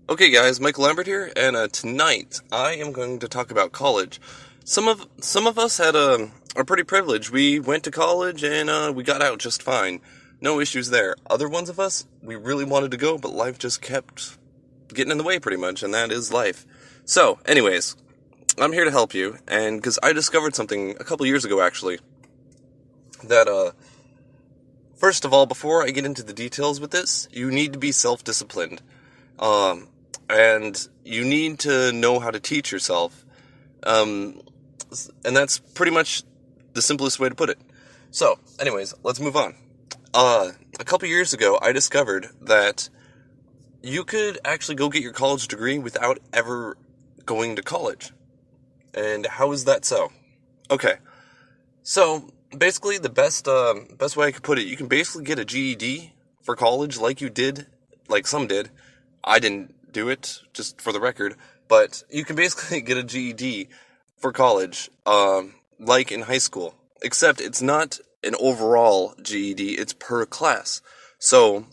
Okay, guys, Michael Lambert here, and tonight I am going to talk about college. Some of us are pretty privileged. We went to college and we got out just fine, no issues there. Other ones of us, we really wanted to go, but life just kept getting in the way, pretty much, and that is life. So, anyways, I'm here to help you, and because I discovered something a couple years ago, actually, that first of all, before I get into the details with this, you need to be self-disciplined. Um, and you need to know how to teach yourself. Um, and that's pretty much the simplest way to put it. So, anyways, let's move on. A couple years ago, I discovered that you could actually go get your college degree without ever going to college. And how is that so? Okay, so basically, the best way I could put it, you can basically get a GED for college, like you did, like some did. I didn't do it, just for the record, but you can basically get a GED for college, like in high school, except it's not an overall GED, it's per class. So,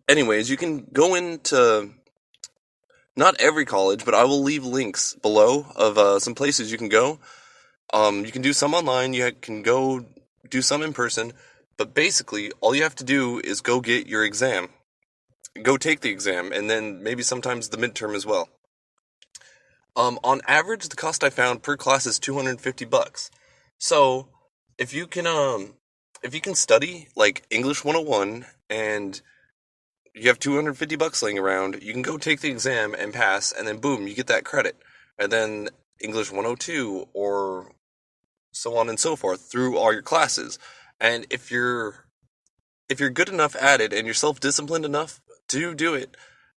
anyways, you can go into not every college, but I will leave links below of some places you can go. You can do some online, you can go do some in person, but basically, all you have to do is go get your exam. Go take the exam, and then maybe sometimes the midterm as well. On average, the cost I found per class is $250. So, if you can, if you can study like English 101 and you have $250 laying around, you can go take the exam and pass, and then boom, you get that credit. And then English 102 or so on and so forth through all your classes. And if you're good enough at it and you're self-disciplined enough to do it,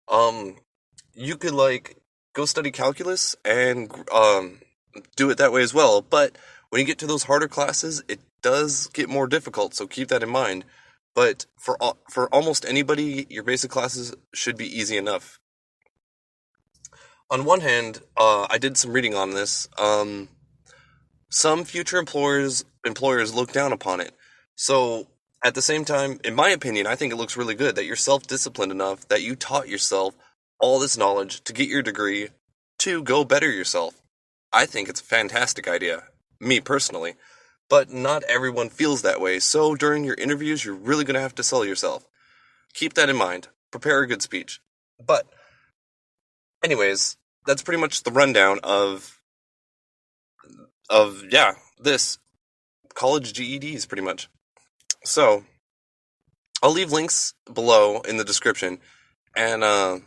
um, you could like go study calculus and do it that way as well. But when you get to those harder classes, it does get more difficult. So keep that in mind. But for almost anybody, your basic classes should be easy enough. On one hand, I did some reading on this. Some future employers look down upon it. So at the same time, in my opinion, I think it looks really good that you're self-disciplined enough that you taught yourself all this knowledge to get your degree to go better yourself. I think it's a fantastic idea, me personally, but not everyone feels that way. So during your interviews, you're really going to have to sell yourself. Keep that in mind. Prepare a good speech. But anyways, that's pretty much the rundown of yeah, this college GEDs pretty much. So, I'll leave links below in the description, and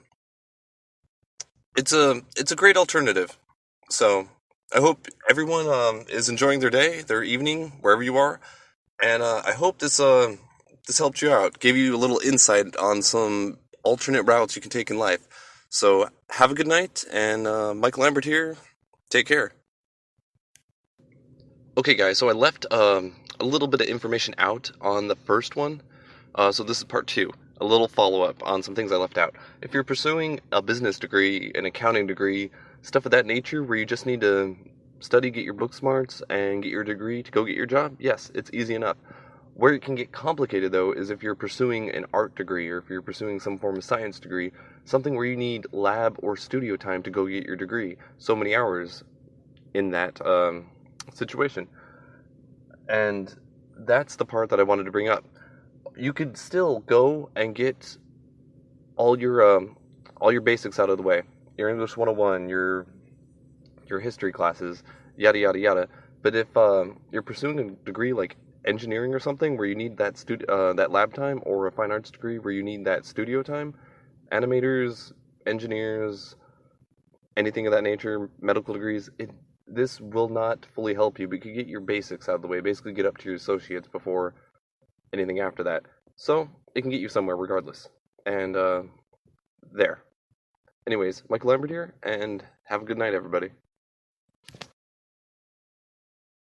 it's a great alternative. So, I hope everyone is enjoying their day, their evening, wherever you are, and I hope this helped you out, gave you a little insight on some alternate routes you can take in life. So, have a good night, and Michael Lambert here. Take care. Okay, guys, so I left a little bit of information out on the first one. So this is part two, a little follow-up on some things I left out. If you're pursuing a business degree, an accounting degree, stuff of that nature where you just need to study, get your book smarts, and get your degree to go get your job, yes, it's easy enough. Where it can get complicated, though, is if you're pursuing an art degree or if you're pursuing some form of science degree, something where you need lab or studio time to go get your degree, so many hours in that situation. And that's the part that I wanted to bring up. You could still go and get all your basics out of the way. Your English 101, your history classes, yada yada yada. But if you're pursuing a degree like engineering or something where you need that lab time, or a fine arts degree where you need that studio time, animators, engineers, anything of that nature, medical degrees, this will not fully help you, but you get your basics out of the way, basically get up to your associates before anything after that. So, it can get you somewhere regardless. And, there. Anyways, Michael Lambert here, and have a good night, everybody.